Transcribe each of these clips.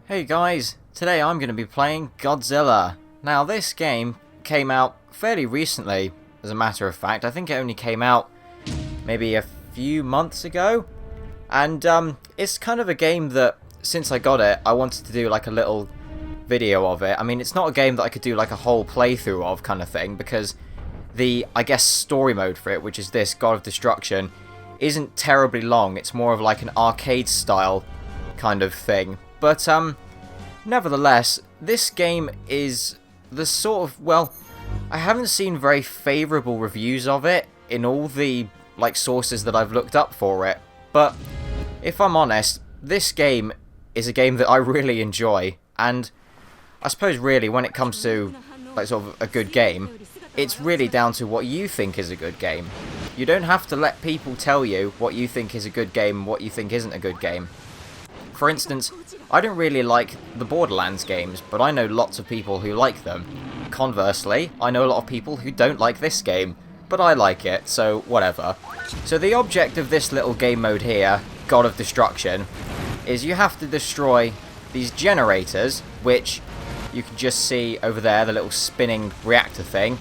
Hey guys, today I'm going to be playing Godzilla. Now this game came out fairly recently, as a matter of fact. I think it only came out maybe a few months ago. And it's kind of a game that, since I got it, I wanted to do like a little video of it. I mean, it's not a game that I could do like a whole playthrough of kind of thing, because the, I guess, story mode for it, which is this, God of Destruction, isn't terribly long. It's more of like an arcade style kind of thing. But, nevertheless, this game is the sort of, well, I haven't seen very favourable reviews of it in all the, like, sources that I've looked up for it. But, if I'm honest, this game is a game that I really enjoy. And, I suppose really, when it comes to, like, sort of a good game, it's really down to what you think is a good game. You don't have to let people tell you what you think is a good game and what you think isn't a good game. For instance, I don't really like the Borderlands games, but I know lots of people who like them. Conversely, I know a lot of people who don't like this game, but I like it, so whatever. So the object of this little game mode here, God of Destruction, is you have to destroy these generators, which you can just see over there, the little spinning reactor thing,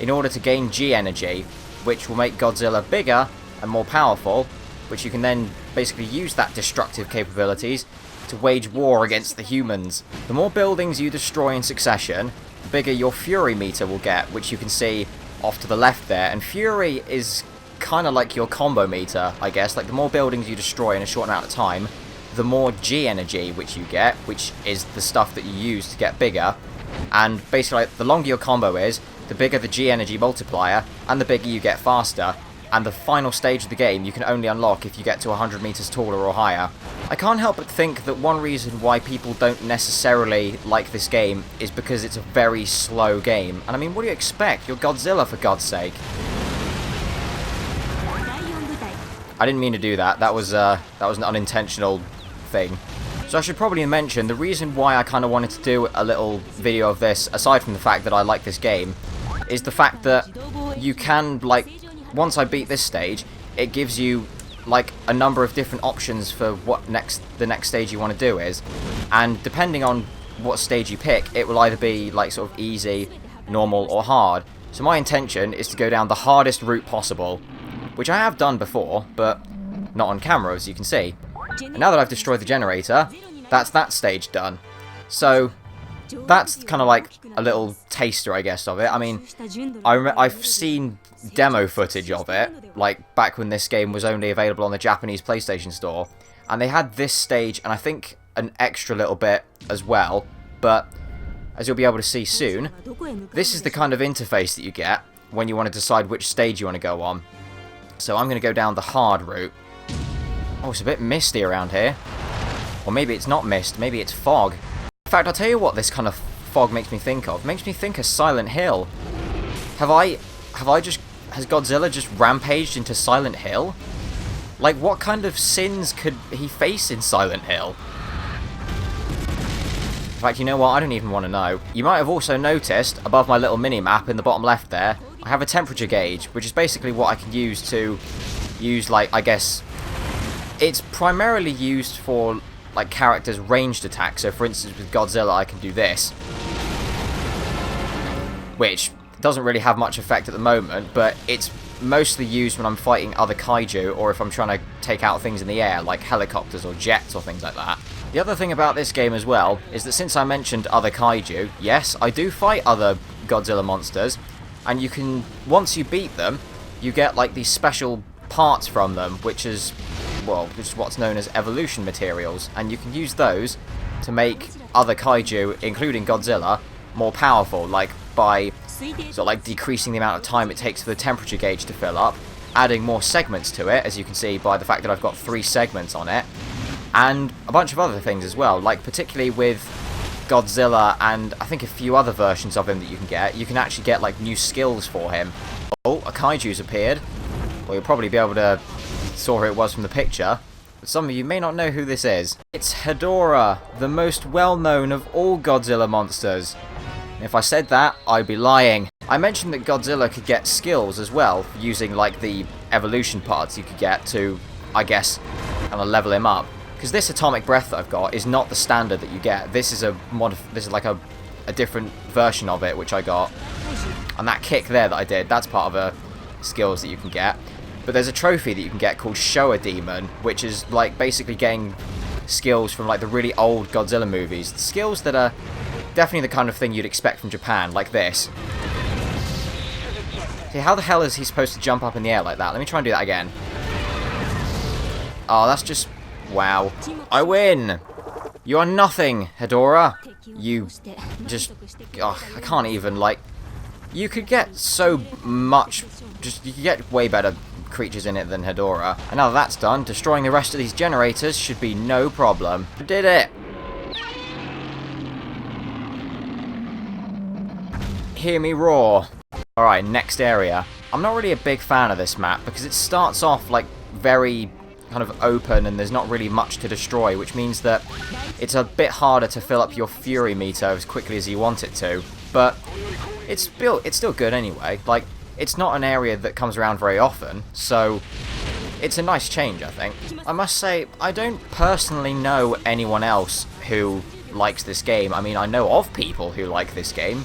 in order to gain G energy, which will make Godzilla bigger and more powerful, which you can then basically use that destructive capabilities to wage war against the humans. The more buildings you destroy in succession, the bigger your Fury meter will get, which you can see off to the left there. And Fury is kind of like your combo meter, I guess. Like, the more buildings you destroy in a short amount of time, the more G energy which you get, which is the stuff that you use to get bigger. And basically, like, the longer your combo is, the bigger the G energy multiplier, and the bigger you get faster. And the final stage of the game you can only unlock if you get to 100 meters taller or higher. I can't help but think that one reason why people don't necessarily like this game is because it's a very slow game. And I mean, what do you expect? You're Godzilla, for God's sake. I didn't mean to do that. That was an unintentional thing. So I should probably mention the reason why I kind of wanted to do a little video of this, aside from the fact that I like this game, is the fact that you can, like, once I beat this stage, it gives you like a number of different options for what the next stage you want to do is, and depending on what stage you pick, it will either be like sort of easy, normal, or hard. So my intention is to go down the hardest route possible, which I have done before, but not on camera, as you can see. And now that I've destroyed the generator, that's that stage done. So that's kind of like a little taster, I guess, of it. I mean, I've seen demo footage of it, like back when this game was only available on the Japanese PlayStation Store, and they had this stage and I think an extra little bit as well, but as you'll be able to see soon, this is the kind of interface that you get when you want to decide which stage you want to go on. So I'm going to go down the hard route. Oh, it's a bit misty around here. Or maybe it's not mist, maybe it's fog. In fact, I'll tell you what this kind of fog makes me think of. It makes me think of Silent Hill. Has Godzilla just rampaged into Silent Hill? Like, what kind of sins could he face in Silent Hill? In fact, you know what? I don't even want to know. You might have also noticed, above my little mini-map in the bottom left there, I have a temperature gauge, which is basically what I can use to use, like, I guess... It's primarily used for, like, characters' ranged attacks. So, for instance, with Godzilla, I can do this, which doesn't really have much effect at the moment, but it's mostly used when I'm fighting other kaiju, or if I'm trying to take out things in the air, like helicopters or jets or things like that. The other thing about this game as well is that since I mentioned other kaiju, yes, I do fight other Godzilla monsters, and you can, once you beat them, you get like these special parts from them, which is what's known as evolution materials, and you can use those to make other kaiju, including Godzilla, more powerful, like by sort of like decreasing the amount of time it takes for the temperature gauge to fill up, adding more segments to it, as you can see by the fact that I've got 3 segments on it, and a bunch of other things as well, like particularly with Godzilla and I think a few other versions of him that you can actually get like new skills for him. Oh, a kaiju's appeared. Well, you'll probably be able to saw who it was from the picture, but some of you may not know who this is. It's Hedorah, the most well-known of all Godzilla monsters. If I said that, I'd be lying. I mentioned that Godzilla could get skills as well, using like the evolution parts you could get to, I guess, kind of level him up. Because this atomic breath that I've got is not the standard that you get. This is this is like a different version of it, which I got. And that kick there that I did, that's part of the skills that you can get. But there's a trophy that you can get called Showa Demon, which is like basically getting skills from like the really old Godzilla movies. Skills that are definitely the kind of thing you'd expect from Japan, like this. See, how the hell is he supposed to jump up in the air like that? Let me try and do that again. Oh, that's just... wow. I win! You are nothing, Hedorah. You just... oh, I can't even, like... you could get so much... just, you could get way better creatures in it than Hedorah. And now that that's done, destroying the rest of these generators should be no problem. I did it! Hear me roar. Alright, next area. I'm not really a big fan of this map because it starts off like very kind of open and there's not really much to destroy, which means that it's a bit harder to fill up your fury meter as quickly as you want it to. But it's still good anyway. Like, it's not an area that comes around very often, so it's a nice change, I think. I must say, I don't personally know anyone else who likes this game. I mean, I know of people who like this game,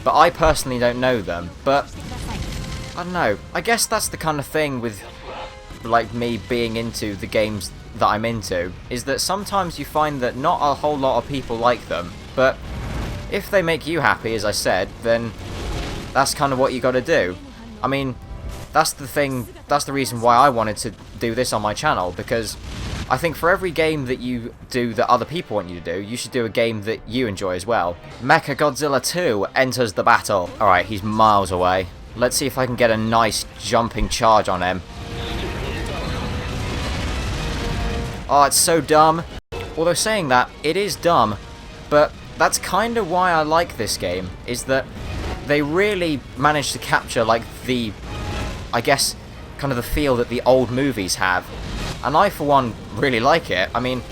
but I personally don't know them. But I don't know, I guess that's the kind of thing with like me being into the games that I'm into, is that sometimes you find that not a whole lot of people like them, but if they make you happy, as I said, then that's kind of what you got to do. I mean, that's the thing, that's the reason why I wanted to do this on my channel, because I think for every game that you do that other people want you to do, you should do a game that you enjoy as well. Mechagodzilla 2 enters the battle. Alright, he's miles away. Let's see if I can get a nice jumping charge on him. Oh, it's so dumb. Although saying that, it is dumb, but that's kind of why I like this game, is that they really managed to capture, like, the, I guess, kind of the feel that the old movies have. And I, for one, really like it. I mean,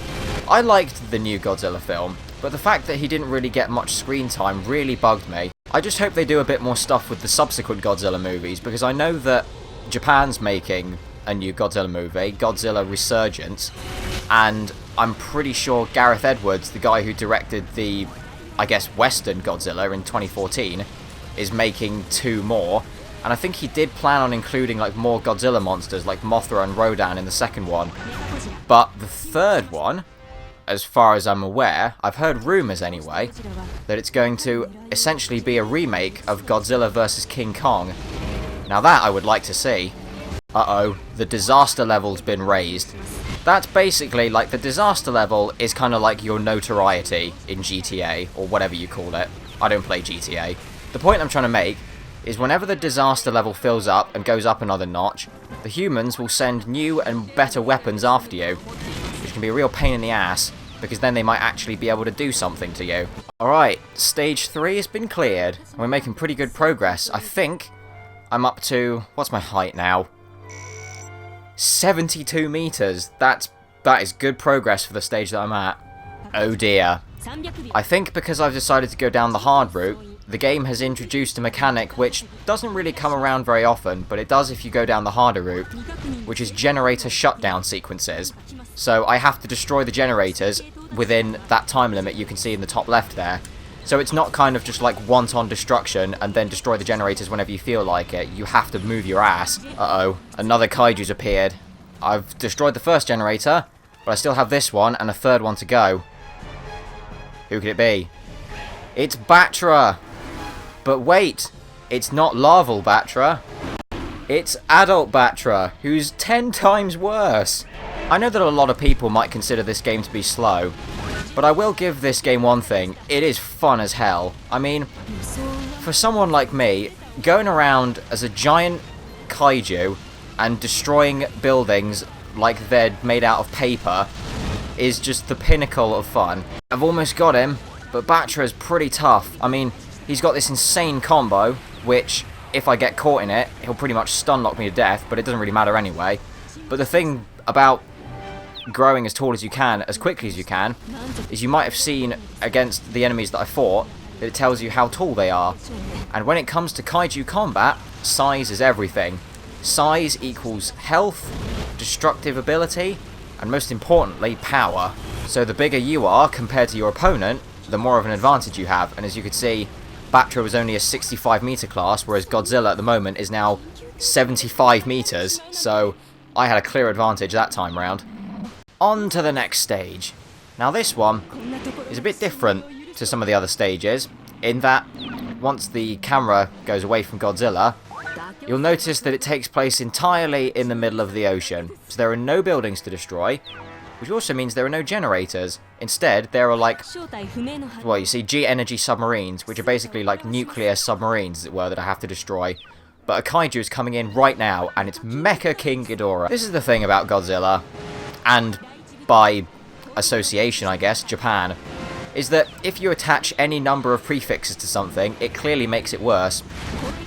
I liked the new Godzilla film, but the fact that he didn't really get much screen time really bugged me. I just hope they do a bit more stuff with the subsequent Godzilla movies, because I know that Japan's making a new Godzilla movie, Godzilla Resurgence, and I'm pretty sure Gareth Edwards, the guy who directed the, I guess, Western Godzilla in 2014, is making 2 more. And I think he did plan on including like more Godzilla monsters like Mothra and Rodan in the second one. But the third one, as far as I'm aware, I've heard rumours anyway, that it's going to essentially be a remake of Godzilla vs. King Kong. Now that I would like to see. Uh-oh, the disaster level's been raised. That's basically, like, the disaster level is kind of like your notoriety in GTA, or whatever you call it. I don't play GTA. The point I'm trying to make is whenever the disaster level fills up and goes up another notch, the humans will send new and better weapons after you, which can be a real pain in the ass, because then they might actually be able to do something to you. Alright, stage 3 has been cleared, and we're making pretty good progress. I think I'm up to, what's my height now? 72 meters. That is good progress for the stage that I'm at. Oh dear. I think because I've decided to go down the hard route, the game has introduced a mechanic which doesn't really come around very often, but it does if you go down the harder route, which is generator shutdown sequences. So I have to destroy the generators within that time limit you can see in the top left there. So it's not kind of just like wanton destruction and then destroy the generators whenever you feel like it. You have to move your ass. Uh-oh, another kaiju's appeared. I've destroyed the first generator, but I still have this one and a third one to go. Who could it be? It's Batra! But wait, it's not larval Batra. It's adult Batra, who's 10 times worse. I know that a lot of people might consider this game to be slow, but I will give this game one thing, it is fun as hell. I mean, for someone like me, going around as a giant kaiju and destroying buildings like they're made out of paper is just the pinnacle of fun. I've almost got him, but Batra is pretty tough. I mean, he's got this insane combo, which, if I get caught in it, he'll pretty much stun lock me to death, but it doesn't really matter anyway. But the thing about growing as tall as you can, as quickly as you can, is you might have seen against the enemies that I fought, that it tells you how tall they are. And when it comes to kaiju combat, size is everything. Size equals health, destructive ability, and most importantly, power. So the bigger you are compared to your opponent, the more of an advantage you have. And as you can see, Bactra was only a 65 meter class, whereas Godzilla at the moment is now 75 meters. So I had a clear advantage that time round. On to the next stage. Now this one is a bit different to some of the other stages, in that once the camera goes away from Godzilla, you'll notice that it takes place entirely in the middle of the ocean. So there are no buildings to destroy, which also means there are no generators. Instead, there are like, well, you see G-energy submarines, which are basically like nuclear submarines, as it were, that I have to destroy. But a kaiju is coming in right now, and it's Mecha King Ghidorah. This is the thing about Godzilla, and by association, I guess, Japan, is that if you attach any number of prefixes to something, it clearly makes it worse.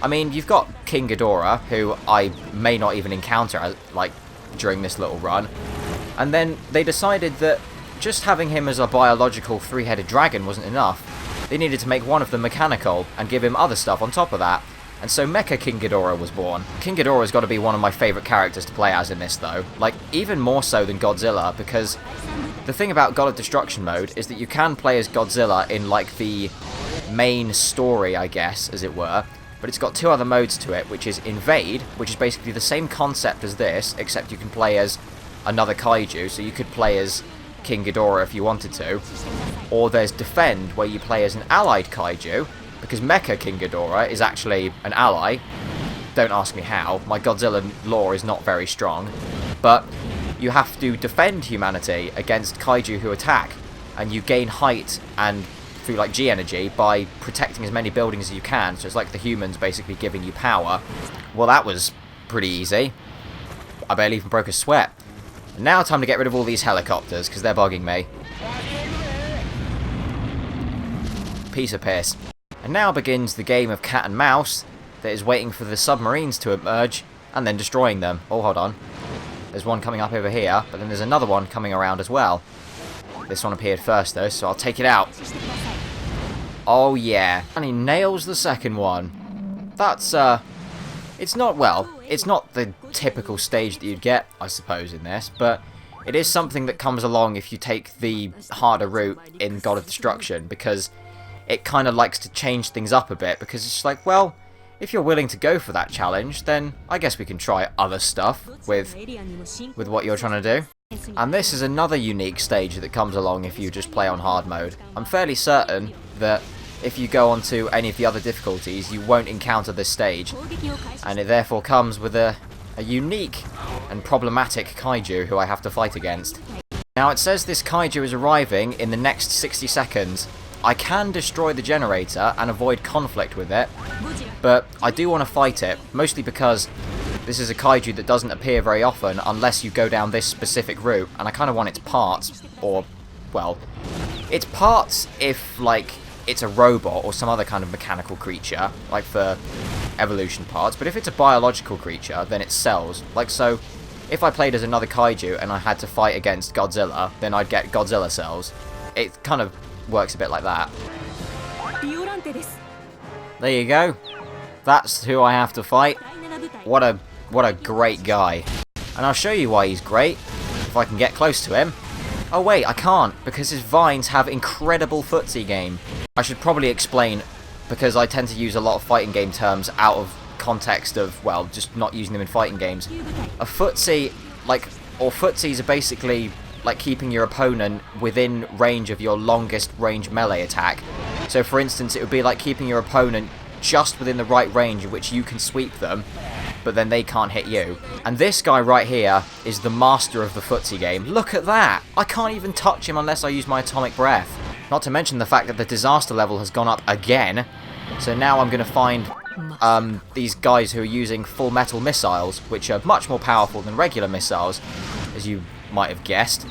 I mean, you've got King Ghidorah, who I may not even encounter, like, during this little run. And then they decided that just having him as a biological three-headed dragon wasn't enough. They needed to make one of them mechanical, and give him other stuff on top of that. And so Mecha King Ghidorah was born. King Ghidorah's got to be one of my favourite characters to play as in this, though. Like, even more so than Godzilla, because the thing about God of Destruction mode is that you can play as Godzilla in, like, the main story, I guess, as it were. But it's got two other modes to it, which is Invade, which is basically the same concept as this, except you can play as another kaiju, so you could play as King Ghidorah if you wanted to. Or there's Defend, where you play as an allied kaiju, because Mecha King Ghidorah is actually an ally. Don't ask me how, my Godzilla lore is not very strong. But you have to defend humanity against kaiju who attack, and you gain height and through like G-energy by protecting as many buildings as you can, so it's like the humans basically giving you power. Well, that was pretty easy. I barely even broke a sweat. And now time to get rid of all these helicopters, because they're bugging me. Piece of piss. And now begins the game of cat and mouse that is waiting for the submarines to emerge and then destroying them. Oh, hold on. There's one coming up over here, but then there's another one coming around as well. This one appeared first though, so I'll take it out. Oh yeah. And he nails the second one. That's, it's not, well, it's not the typical stage that you'd get, I suppose, in this, but it is something that comes along if you take the harder route in God of Destruction, because it kind of likes to change things up a bit, because it's just like, well, if you're willing to go for that challenge, then I guess we can try other stuff with what you're trying to do. And this is another unique stage that comes along if you just play on hard mode. I'm fairly certain that if you go on to any of the other difficulties, you won't encounter this stage, and it therefore comes with a unique and problematic kaiju who I have to fight against. Now it says this kaiju is arriving in the next 60 seconds. I can destroy the generator and avoid conflict with it, but I do want to fight it, mostly because this is a kaiju that doesn't appear very often unless you go down this specific route, and I kind of want its parts, or, well, its parts if, like, it's a robot or some other kind of mechanical creature, like for evolution parts, but if it's a biological creature, then it's cells. Like, so, if I played as another kaiju and I had to fight against Godzilla, then I'd get Godzilla cells. It kind of works a bit like that. There you go. That's who I have to fight. What a great guy. And I'll show you why he's great, if I can get close to him. Oh wait, I can't, because his vines have incredible footsie game. I should probably explain, because I tend to use a lot of fighting game terms out of context of, well, just not using them in fighting games. A footsie, like, or footsies are basically like keeping your opponent within range of your longest range melee attack. So for instance, it would be like keeping your opponent just within the right range in which you can sweep them, but then they can't hit you. And this guy right here is the master of the footsie game. Look at that! I can't even touch him unless I use my atomic breath. Not to mention the fact that the disaster level has gone up again. So now I'm going to find these guys who are using full metal missiles, which are much more powerful than regular missiles, as you might have guessed.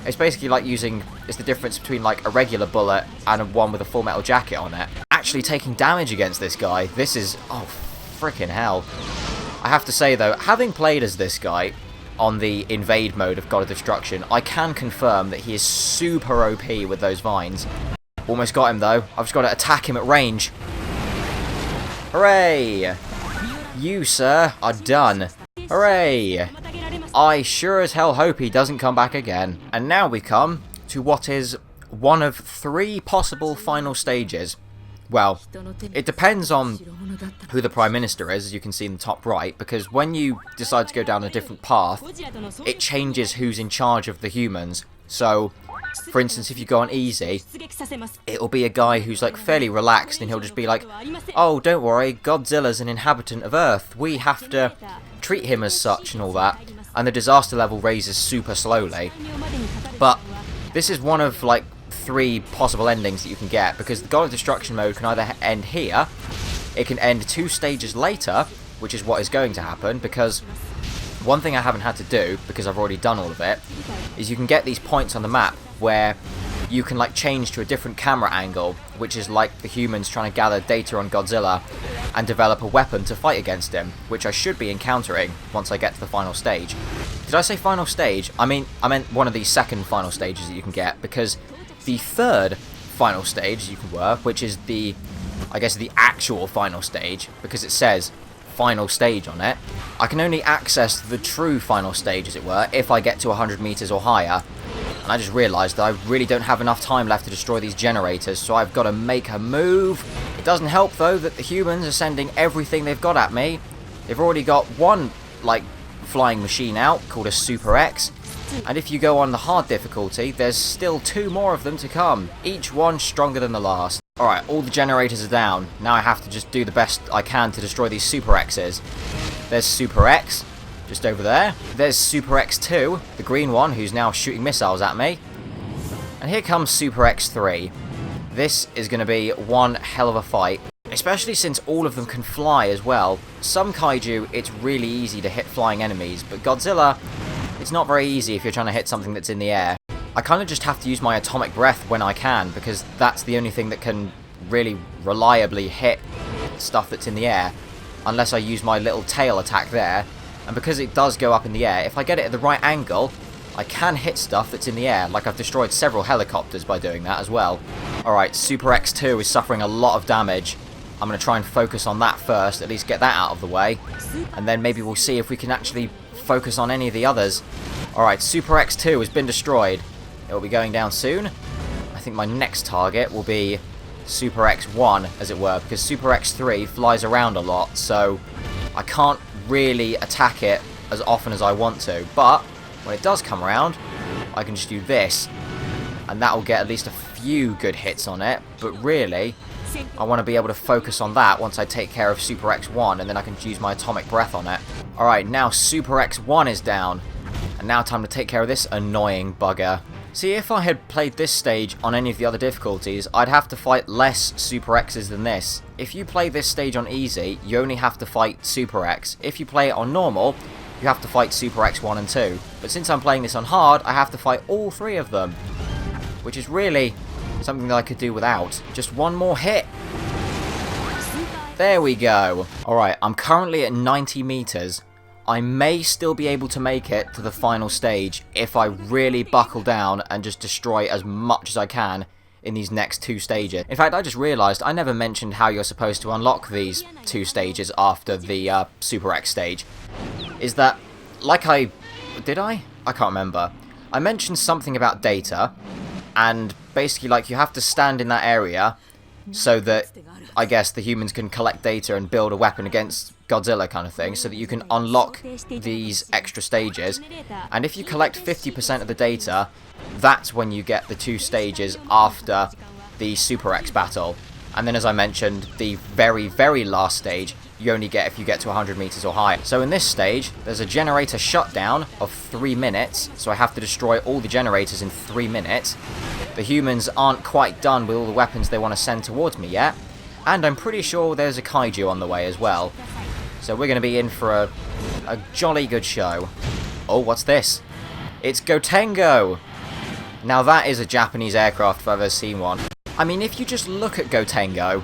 It's basically like using, it's the difference between like a regular bullet and one with a full metal jacket on it. Actually taking damage against this guy, this is, oh freaking hell. I have to say though, having played as this guy on the invade mode of God of Destruction, I can confirm that he is super OP with those vines. Almost got him though, I've just got to attack him at range. Hooray! You, sir, are done. Hooray! I sure as hell hope he doesn't come back again. And now we come to what is one of 3 possible final stages. Well, it depends on who the Prime Minister is, as you can see in the top right, because when you decide to go down a different path, it changes who's in charge of the humans. So, for instance, if you go on easy, it'll be a guy who's like fairly relaxed, and he'll just be like, oh, don't worry, Godzilla's an inhabitant of Earth, we have to treat him as such and all that, and the disaster level raises super slowly. But this is one of like 3 possible endings that you can get, because the God of Destruction mode can either end here, it can end 2 stages later, which is what is going to happen, because one thing I haven't had to do, because I've already done all of it, is you can get these points on the map where you can like change to a different camera angle, which is like the humans trying to gather data on Godzilla and develop a weapon to fight against him, which I should be encountering once I get to the final stage. Did I say final stage? I meant one of these second final stages that you can get, because the third final stage you can work, which is the, I guess, the actual final stage, because it says final stage on it, I can only access the true final stage, as it were, if I get to 100 meters or higher. And I just realized that I really don't have enough time left to destroy these generators, so I've got to make a move. It doesn't help, though, that the humans are sending everything they've got at me. They've already got one, like, flying machine out, called a Super X. And if you go on the hard difficulty, there's still 2 more of them to come, each one stronger than the last. Alright, all the generators are down. Now I have to just do the best I can to destroy these Super X's. There's Super X, just over there. There's Super X2, the green one, who's now shooting missiles at me. And here comes Super X3. This is going to be one hell of a fight, especially since all of them can fly as well. Some kaiju, it's really easy to hit flying enemies, but Godzilla, it's not very easy if you're trying to hit something that's in the air. I kind of just have to use my atomic breath when I can, because that's the only thing that can really reliably hit stuff that's in the air, unless I use my little tail attack there. And because it does go up in the air, if I get it at the right angle, I can hit stuff that's in the air, like I've destroyed several helicopters by doing that as well. Alright, Super X2 is suffering a lot of damage. I'm going to try and focus on that first, at least get that out of the way, and then maybe we'll see if we can actually focus on any of the others. Alright, Super X2 has been destroyed. It will be going down soon. I think my next target will be Super X1, as it were, because Super X3 flies around a lot, so I can't really attack it as often as I want to. But when it does come around, I can just do this, and that will get at least a few good hits on it. But really, I want to be able to focus on that once I take care of Super X1, and then I can use my atomic breath on it. Alright, now Super X1 is down, and now time to take care of this annoying bugger. See, if I had played this stage on any of the other difficulties, I'd have to fight less Super X's than this. If you play this stage on easy, you only have to fight Super X. If you play it on normal, you have to fight Super X1 and 2. But since I'm playing this on hard, I have to fight all 3 of them, which is really something that I could do without. Just one more hit. There we go. Alright, I'm currently at 90 meters. I may still be able to make it to the final stage if I really buckle down and just destroy as much as I can in these next 2 stages. In fact, I just realised I never mentioned how you're supposed to unlock these 2 stages after the Super X stage. Is that, did I? I can't remember. I mentioned something about data, and basically like you have to stand in that area so that, I guess, the humans can collect data and build a weapon against Godzilla kind of thing, so that you can unlock these extra stages. And if you collect 50% of the data, that's when you get the 2 stages after the Super X battle. And then, as I mentioned, the very, very last stage you only get if you get to 100 meters or higher. So in this stage, there's a generator shutdown of 3 minutes, so I have to destroy all the generators in 3 minutes. The humans aren't quite done with all the weapons they want to send towards me yet, and I'm pretty sure there's a kaiju on the way as well. So we're going to be in for a jolly good show. Oh, what's this? It's Gotengo! Now that is a Japanese aircraft if I've ever seen one. I mean, if you just look at Gotengo,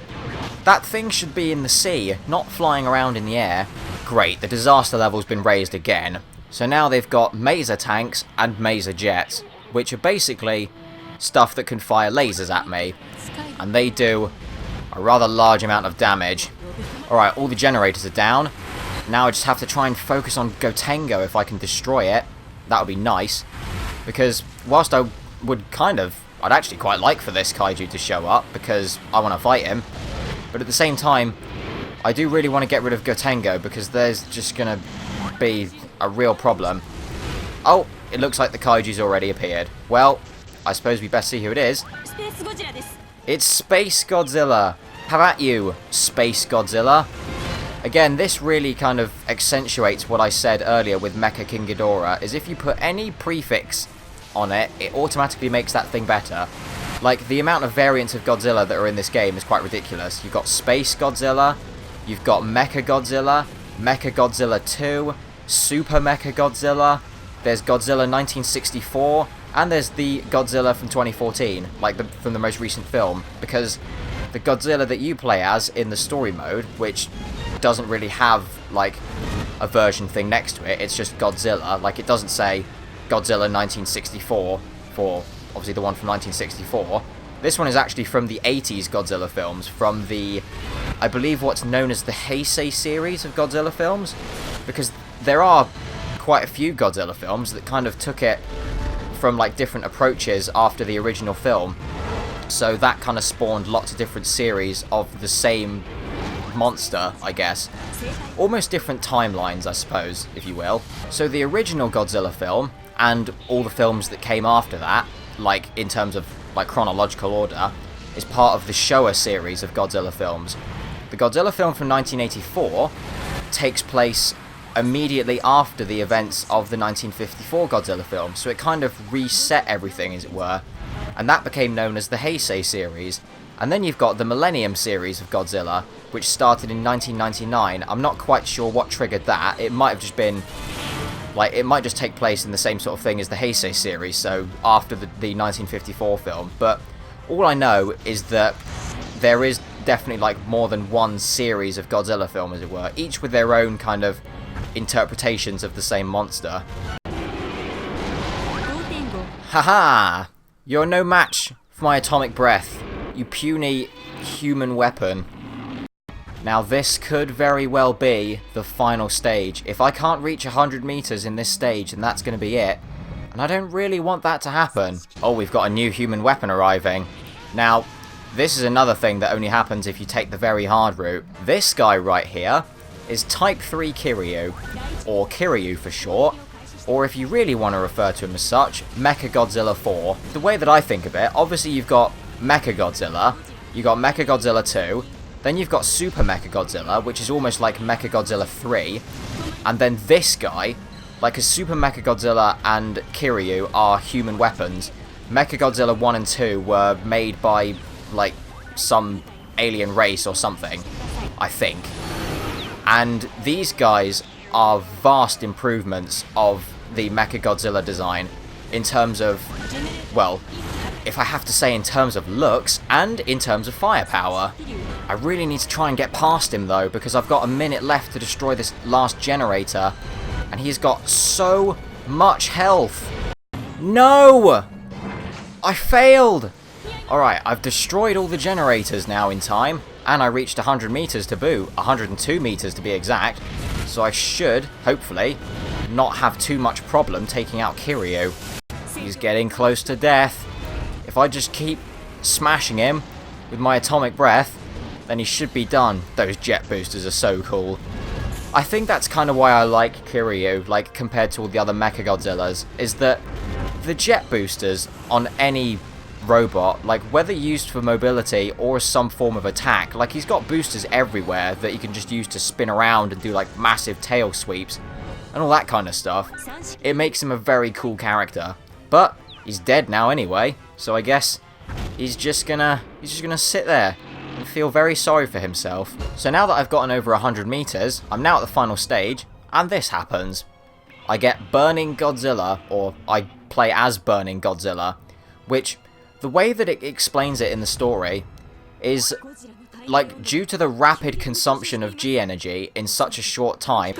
that thing should be in the sea, not flying around in the air. Great, the disaster level's been raised again. So now they've got Maser tanks and Maser jets, which are basically stuff that can fire lasers at me. And they do a rather large amount of damage. Alright, all the generators are down. Now I just have to try and focus on Gotengo if I can destroy it. That would be nice. Because whilst I would I'd actually quite like for this kaiju to show up because I want to fight him. But at the same time, I do really want to get rid of Gotengo because there's just going to be a real problem. Oh, it looks like the kaiju's already appeared. Well, I suppose we best see who it is. It's Space Godzilla. How about you, Space Godzilla? Again, this really kind of accentuates what I said earlier with Mecha King Ghidorah, is if you put any prefix on it, it automatically makes that thing better. Like, the amount of variants of Godzilla that are in this game is quite ridiculous. You've got Space Godzilla, you've got Mecha Godzilla, Mecha Godzilla 2, Super Mecha Godzilla, there's Godzilla 1964, and there's the Godzilla from 2014, like from the most recent film, because the Godzilla that you play as in the story mode, which doesn't really have, like, a version thing next to it, it's just Godzilla, like, it doesn't say Godzilla 1964 for, obviously, the one from 1964. This one is actually from the 80s Godzilla films, from the, I believe, what's known as the Heisei series of Godzilla films, because there are quite a few Godzilla films that kind of took it from, like, different approaches after the original film, so that kind of spawned lots of different series of the same monster, I guess. Almost different timelines, I suppose, if you will. So the original Godzilla film, and all the films that came after that, like, in terms of, like, chronological order, is part of the Showa series of Godzilla films. The Godzilla film from 1984 takes place immediately after the events of the 1954 Godzilla film, so it kind of reset everything, as it were, and that became known as the Heisei series. And then you've got the Millennium series of Godzilla, which started in 1999. I'm not quite sure what triggered that. It might have just been, like, it might just take place in the same sort of thing as the Heisei series, so after the 1954 film. But all I know is that there is definitely, like, more than one series of Godzilla film, as it were, each with their own kind of interpretations of the same monster. Haha! You're no match for my atomic breath, you puny human weapon. Now this could very well be the final stage. If I can't reach 100 meters in this stage, then that's going to be it. And I don't really want that to happen. Oh, we've got a new human weapon arriving. Now, this is another thing that only happens if you take the very hard route. This guy right here is Type 3 Kiryu, or Kiryu for short, or if you really want to refer to him as such, Mechagodzilla 4. The way that I think of it, obviously you've got Mechagodzilla, you've got Mechagodzilla 2, then you've got Super Mechagodzilla, which is almost like Mechagodzilla 3, and then this guy, like, a Super Mechagodzilla and Kiryu are human weapons. Mechagodzilla 1 and 2 were made by, like, some alien race or something, I think. And these guys are vast improvements of the Mechagodzilla design in terms of, well, if I have to say in terms of looks and in terms of firepower. I really need to try and get past him though, because I've got a minute left to destroy this last generator, and he's got so much health. No! I failed! Alright, I've destroyed all the generators now in time, and I reached 100 meters to boot, 102 meters to be exact, so I should, hopefully, not have too much problem taking out Kiryu. He's getting close to death. If I just keep smashing him with my atomic breath, then he should be done. Those jet boosters are so cool. I think that's kind of why I like Kiryu, like, compared to all the other Mechagodzillas, is that the jet boosters on any robot, like, whether used for mobility or some form of attack, like, he's got boosters everywhere that you can just use to spin around and do, like, massive tail sweeps and all that kind of stuff. It makes him a very cool character. But he's dead now anyway, so I guess he's just gonna sit there and feel very sorry for himself. So now that I've gotten over 100 meters, I'm now at the final stage, and this happens. I get Burning Godzilla, or I play as Burning Godzilla, which, the way that it explains it in the story is, like, due to the rapid consumption of G energy in such a short time,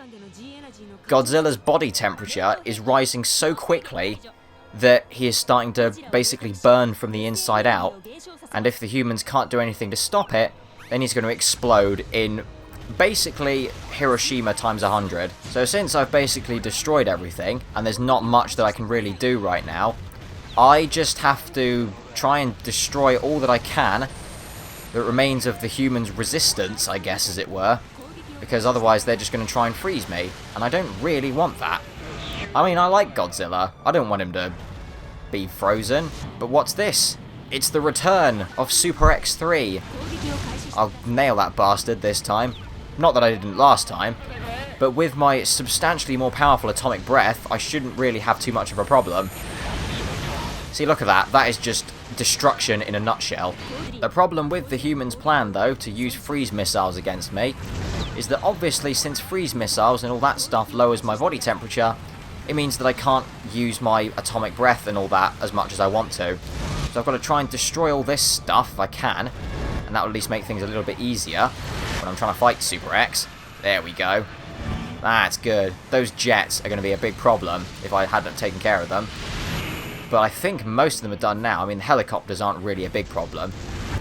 Godzilla's body temperature is rising so quickly that he is starting to basically burn from the inside out, and if the humans can't do anything to stop it, then he's going to explode in basically Hiroshima times 100. So since I've basically destroyed everything, and there's not much that I can really do right now, I just have to try and destroy all that I can that remains of the humans' resistance, I guess, as it were. Because otherwise they're just going to try and freeze me, and I don't really want that. I mean, I like Godzilla. I don't want him to be frozen. But what's this? It's the return of Super X3. I'll nail that bastard this time. Not that I didn't last time. But with my substantially more powerful atomic breath, I shouldn't really have too much of a problem. See, look at that. That is just destruction in a nutshell. The problem with the humans' plan, though, to use freeze missiles against me, is that obviously since freeze missiles and all that stuff lowers my body temperature, it means that I can't use my atomic breath and all that as much as I want to. So I've got to try and destroy all this stuff if I can, and that will at least make things a little bit easier when I'm trying to fight Super X. There we go. That's good. Those jets are going to be a big problem if I hadn't taken care of them. But I think most of them are done now. I mean, helicopters aren't really a big problem.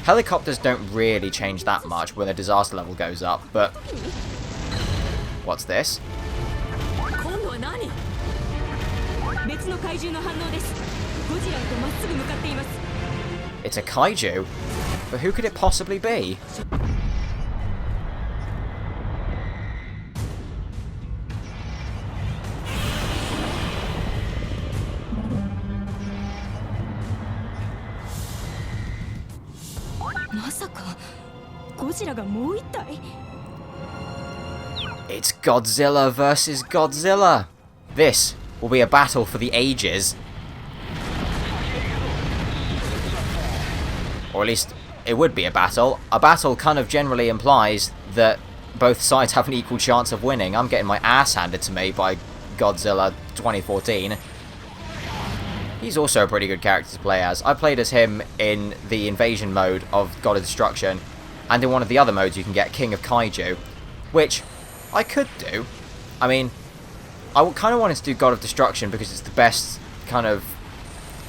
Helicopters don't really change that much when the disaster level goes up, but... What's this? It's a kaiju? But who could it possibly be? It's Godzilla versus Godzilla. This will be a battle for the ages. Or at least it would be a battle. A battle kind of generally implies that both sides have an equal chance of winning. I'm getting my ass handed to me by Godzilla 2014. He's also a pretty good character to play as. I played as him in the invasion mode of God of Destruction, and in one of the other modes you can get King of Kaiju, which I could do. I mean, I kind of wanted to do God of Destruction because it's the best kind of,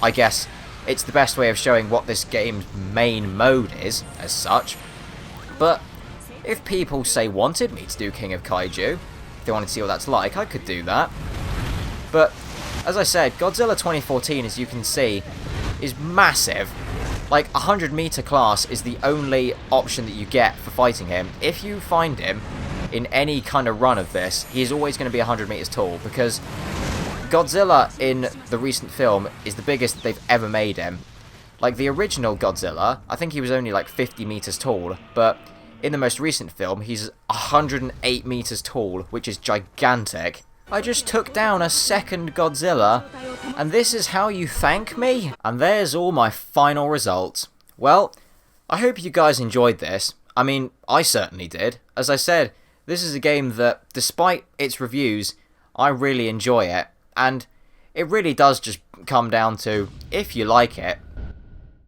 I guess, it's the best way of showing what this game's main mode is, as such. But if people, say, wanted me to do King of Kaiju, if they wanted to see what that's like, I could do that. But as I said, Godzilla 2014, as you can see, is massive. Like, 100-meter class is the only option that you get for fighting him. If you find him in any kind of run of this, he is always going to be 100 meters tall, because Godzilla in the recent film is the biggest that they've ever made him. Like, the original Godzilla, I think he was only like 50 meters tall, but in the most recent film, he's 108 meters tall, which is gigantic. I just took down a second Godzilla, and this is how you thank me? And there's all my final results. Well, I hope you guys enjoyed this. I mean, I certainly did. As I said, this is a game that, despite its reviews, I really enjoy it. And it really does just come down to, if you like it,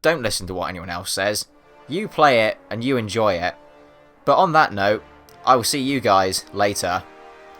don't listen to what anyone else says. You play it, and you enjoy it. But on that note, I will see you guys later.